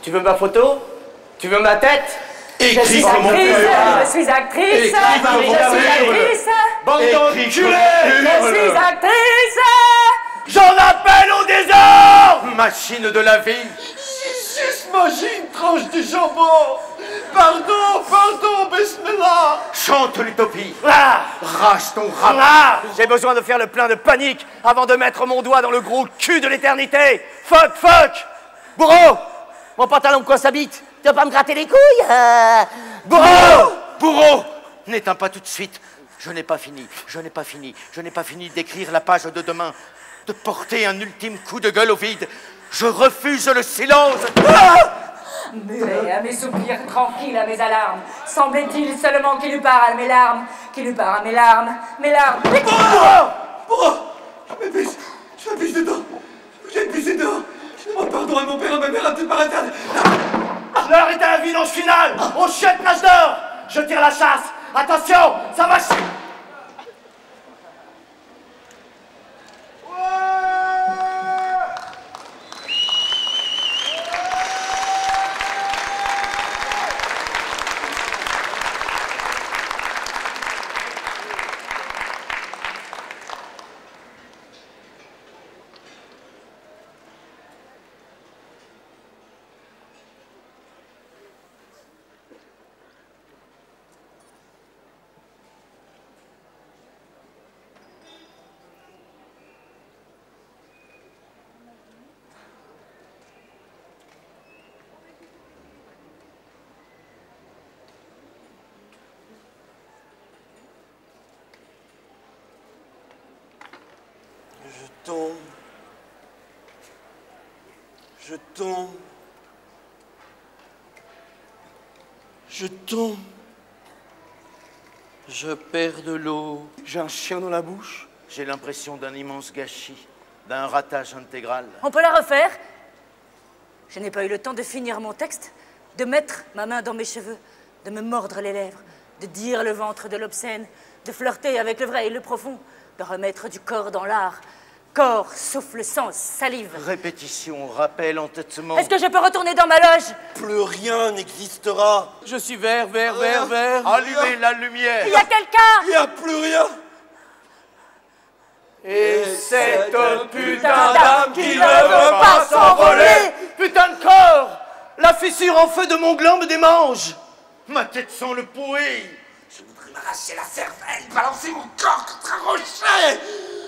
Tu veux ma photo? Tu veux ma tête? Je suis actrice, je suis actrice, Bande d'enculés! je suis actrice. J'en appelle au désordre! Machine de la vie. Juste mangé une tranche de jambon. Pardon, bismillah. Chante l'utopie. Là! Rage ton rap. Là! J'ai besoin de faire le plein de panique avant de mettre mon doigt dans le gros cul de l'éternité! Fuck! Bourreau! Mon pantalon coince sa bite! Tu vas pas me gratter les couilles? Bourreau, n'éteins pas tout de suite. Je n'ai pas fini d'écrire la page de demain, de porter un ultime coup de gueule au vide. Je refuse le silence. Muet à mes soupirs, tranquille à mes alarmes. Semblait-il seulement qu'il eût part à mes larmes, mes larmes. Bourreau, je m'épisse dedans. J'ai pissé dedans. Je demande pardon à mon père, à ma mère, à tout par interne. L'heure est à la vidange finale! On chiotte l'âge d'or! Je tire la chasse! Attention! Ça va chier! Je tombe. Je perds de l'eau. J'ai un chien dans la bouche. J'ai l'impression d'un immense gâchis, d'un ratage intégral. On peut la refaire? Je n'ai pas eu le temps de finir mon texte, de mettre ma main dans mes cheveux, de me mordre les lèvres, de dire le ventre de l'obscène, de flirter avec le vrai et le profond, de remettre du corps dans l'art. Corps, souffle, sens, salive. Répétition, rappel, entêtement. Est-ce que je peux retourner dans ma loge? Plus rien n'existera. Je suis vert. Allumez la lumière. Il y a quelqu'un! Il n'y a plus rien. Et cette putain d'âme qui ne veut pas s'envoler! Putain de corps! La fissure en feu de mon gland me démange! Ma tête sent le pourri. Je voudrais m'arracher la cervelle, balancer mon corps contre un rocher.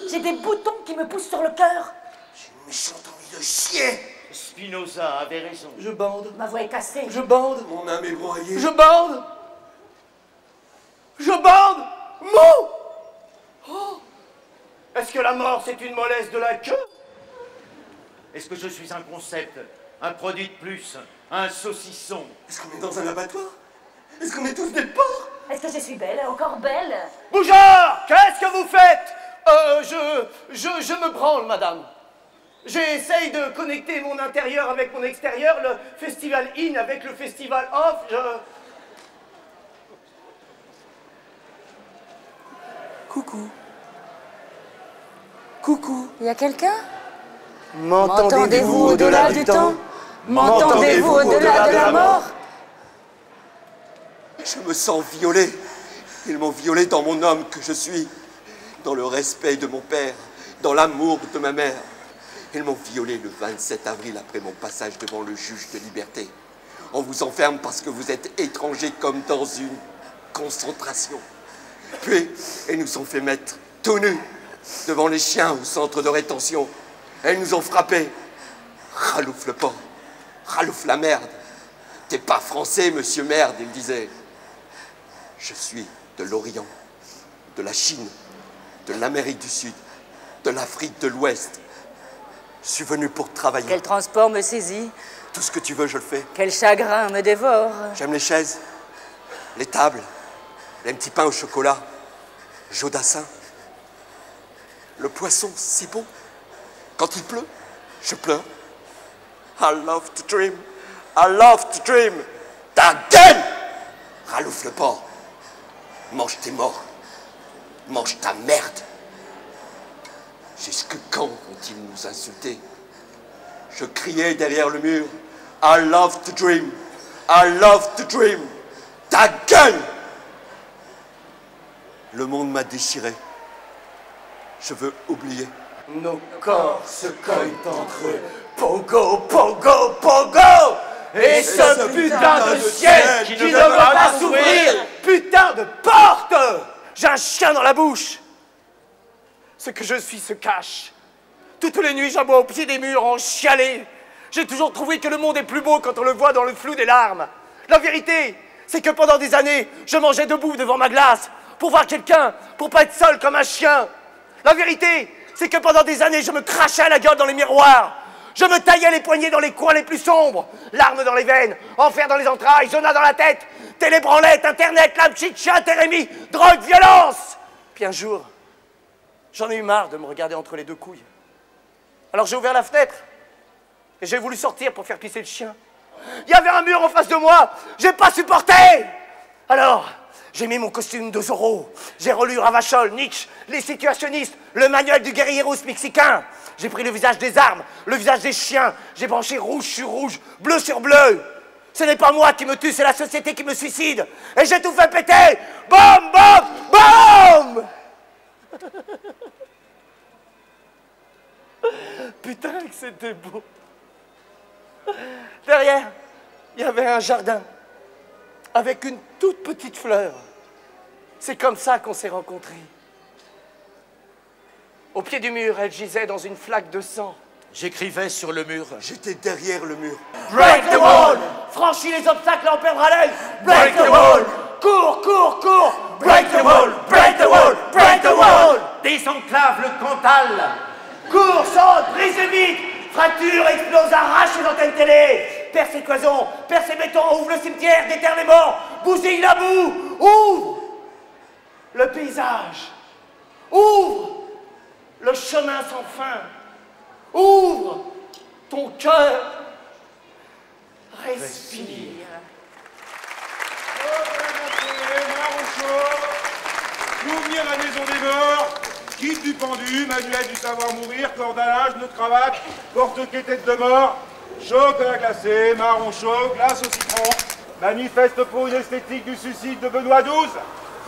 J'ai des boutons qui me poussent sur le cœur. J'ai une méchante envie de chier. Spinoza avait raison. Je bande. Ma voix est cassée. Je bande. Mon âme est broyée. Je bande. Mou! Oh! Est-ce que la mort, c'est une mollesse de la queue? Est-ce que je suis un concept, un produit de plus, un saucisson? Est-ce qu'on est dans un abattoir? Est-ce qu'on est tous des porcs? Est-ce que je suis belle? Encore belle? Bougeur! Qu'est-ce que vous faites? Je me branle, madame. J'essaye de connecter mon intérieur avec mon extérieur, le festival in avec le festival off, Coucou. Il y a quelqu'un? M'entendez-vous au-delà du temps? M'entendez-vous au-delà de la mort? Je me sens violé. Ils m'ont violé dans mon homme que je suis, dans le respect de mon père, dans l'amour de ma mère. Ils m'ont violé le 27 avril après mon passage devant le juge de liberté. On vous enferme parce que vous êtes étrangers comme dans une concentration. Puis, ils nous ont fait mettre tout nus devant les chiens au centre de rétention. Et ils nous ont frappés. Ralouf le porc, ralouf la merde. T'es pas français, monsieur merde, il disait. Je suis de l'Orient, de la Chine, de l'Amérique du Sud, de l'Afrique de l'Ouest. Je suis venu pour travailler. Quel transport me saisit? Tout ce que tu veux, je le fais. Quel chagrin me dévore? J'aime les chaises, les tables, les petits pains au chocolat, Jodassin. Le poisson, si bon. Quand il pleut, je pleure. I love to dream. I love to dream. Ta gueule! Ralouf le porc. Mange tes morts. Mange ta merde. Jusque quand vont-ils nous insulter? Je criais derrière le mur. I love to dream. I love to dream. Ta gueule! Le monde m'a déchiré. Je veux oublier. Nos corps se cognent entre eux. Pogo, pogo, pogo! Et ce putain de ciel qui ne veut pas s'ouvrir! Putain de porte! J'ai un chien dans la bouche! Ce que je suis se cache. Toutes les nuits, j'aboie au pied des murs en chialer. J'ai toujours trouvé que le monde est plus beau quand on le voit dans le flou des larmes. La vérité, c'est que pendant des années, je mangeais debout devant ma glace pour voir quelqu'un, pour pas être seul comme un chien. La vérité, c'est que pendant des années, je me crachais à la gueule dans les miroirs. Je me taillais les poignets dans les coins les plus sombres. Larmes dans les veines, enfer dans les entrailles, zona dans la tête, télébranlette, internet, lame, chicha, térémie, drogue, violence. Puis un jour, j'en ai eu marre de me regarder entre les deux couilles. Alors j'ai ouvert la fenêtre et j'ai voulu sortir pour faire pisser le chien. Il y avait un mur en face de moi, j'ai pas supporté. Alors, j'ai mis mon costume de Zorro, j'ai relu Ravachol, Nietzsche, les situationnistes, le manuel du guerrieros mexicain. J'ai pris le visage des armes, le visage des chiens, j'ai branché rouge sur rouge, bleu sur bleu. Ce n'est pas moi qui me tue, c'est la société qui me suicide. Et j'ai tout fait péter. Bam, bam, bam. Putain que c'était beau. Derrière, il y avait un jardin avec une toute petite fleur. C'est comme ça qu'on s'est rencontrés. Au pied du mur, elle gisait dans une flaque de sang. J'écrivais sur le mur. J'étais derrière le mur. Break the wall! Franchis les obstacles en perdre haleine! Break the wall! Cours, cours, cours! Break the wall! Break the wall! Break the wall! Désenclave le Cantal. Cours, saute, brise vite! Fracture, explose, arrache les antennes télé! Perce ses cloisons, perce ses bétons, ouvre le cimetière, déterre les morts, bousille la boue! Ouvre le paysage! Ouvre le chemin sans fin! Ouvre ton cœur! Respire! Souvenir la maison des morts, guide du pendu, manuel du savoir mourir, corde à linge, nœud de cravate, porte-clés tête de mort, chocolat glacé, marron chaud, glace au citron, manifeste pour une esthétique du suicide de Benoît XII.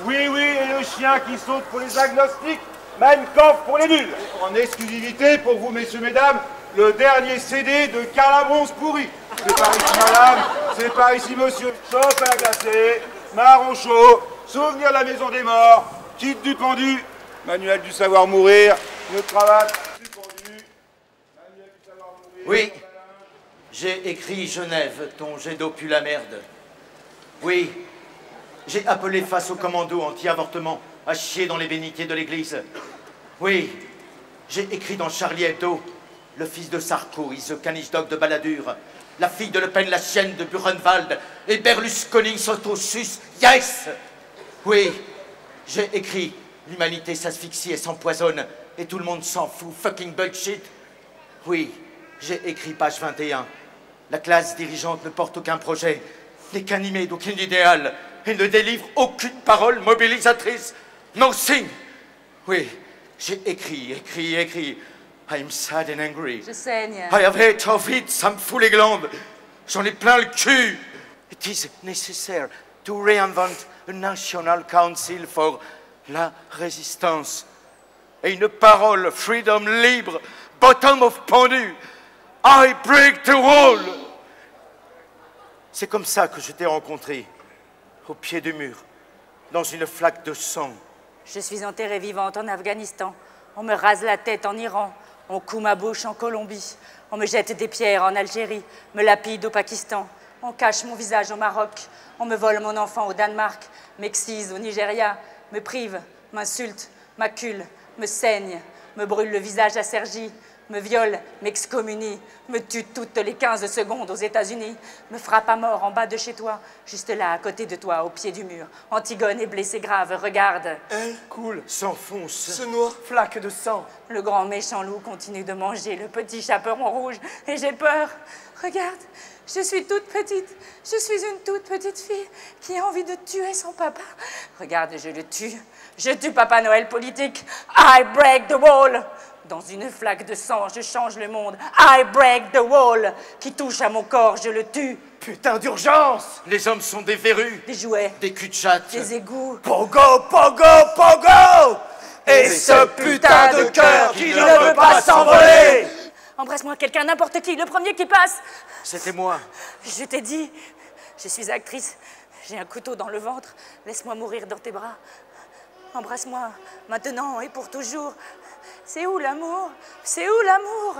Oui, oui, et le chien qui saute pour les agnostiques, Mein Kampf pour les nuls. En exclusivité pour vous, messieurs, mesdames, le dernier CD de Calabrons pourri. C'est par ici, madame, c'est par ici, monsieur. Chocolat glacé, marron chaud, souvenir de la maison des morts, kit du pendu, manuel du savoir mourir, nœud de cravate, du pendu, manuel du savoir mourir. Oui, j'ai écrit Genève, ton jet d'eau pue la merde. Oui, j'ai appelé face au commando anti-avortement à chier dans les bénitiers de l'église. Oui, j'ai écrit dans Charlie Hebdo, le fils de Sarko, is the caniche dog de Balladur, la fille de Le Pen, la chienne de Buchenwald, et Berlusconi s'autosuce, yes! Oui, j'ai écrit l'humanité s'asphyxie et s'empoisonne, et tout le monde s'en fout, fucking bullshit. Oui, j'ai écrit page 21, la classe dirigeante ne porte aucun projet, n'est qu'animée d'aucun idéal, et ne délivre aucune parole mobilisatrice. Nothing. Oui, j'ai écrit. I'm sad and angry. Je saigne. I have hate of it, ça me fout les glandes. J'en ai plein le cul. It is necessary to reinvent a national council for la résistance. Et une parole, freedom libre, bottom of pendu. I break the wall. C'est comme ça que je t'ai rencontré, au pied du mur, dans une flaque de sang. Je suis enterrée vivante en Afghanistan. On me rase la tête en Iran. On coud ma bouche en Colombie. On me jette des pierres en Algérie. Me lapide au Pakistan. On cache mon visage au Maroc. On me vole mon enfant au Danemark. M'excise au Nigeria. Me prive, m'insulte, m'accule, me saigne. Me brûle le visage à Cergy. Me viole, m'excommunie, me tue toutes les 15 secondes aux États-Unis, me frappe à mort en bas de chez toi, juste là, à côté de toi, au pied du mur. Antigone est blessée grave, regarde. Elle Coule, s'enfonce. se noie, flaque de sang. Le grand méchant loup continue de manger le petit chaperon rouge et j'ai peur. Regarde, je suis toute petite. Je suis une toute petite fille qui a envie de tuer son papa. Regarde, je le tue. Je tue Papa Noël politique. I break the wall. Dans une flaque de sang, je change le monde. I break the wall. Qui touche à mon corps, je le tue. Putain d'urgence! Les hommes sont des verrues, Des jouets, des cul-de-chatte. des égouts. Pogo, pogo, pogo! Et ce putain de cœur qui ne veut pas s'envoler! Embrasse-moi quelqu'un, n'importe qui, le premier qui passe. C'était moi. Je t'ai dit, je suis actrice. J'ai un couteau dans le ventre. Laisse-moi mourir dans tes bras. Embrasse-moi, maintenant et pour toujours. C'est où l'amour? C'est où l'amour?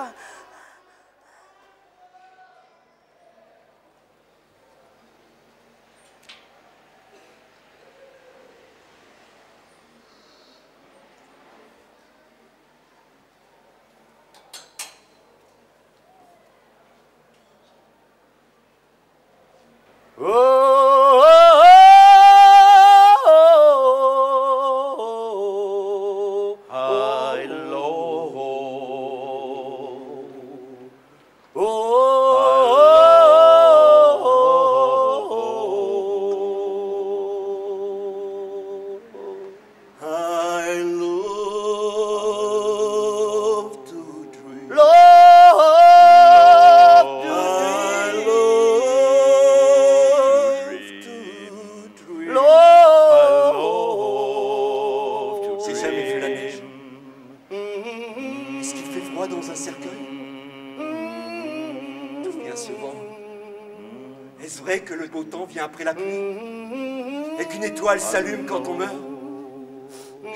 Dans un cercueil, d'où vient ce vent? Est-ce vrai que le beau temps vient après la pluie et qu'une étoile s'allume quand on meurt?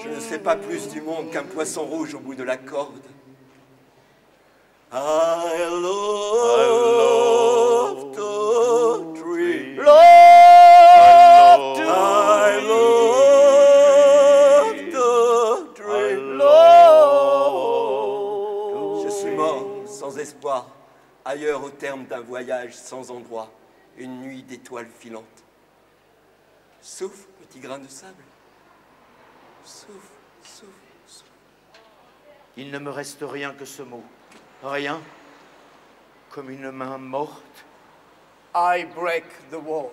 Je ne sais pas plus du monde qu'un poisson rouge au bout de la corde. I love to dream. I love to dream. Je suis mort sans espoir, ailleurs au terme d'un voyage sans endroit, une nuit d'étoiles filantes. Souffle, petit grain de sable. Souffle, souffle, souffle. Il ne me reste rien que ce mot. Rien, comme une main morte. I break the wall.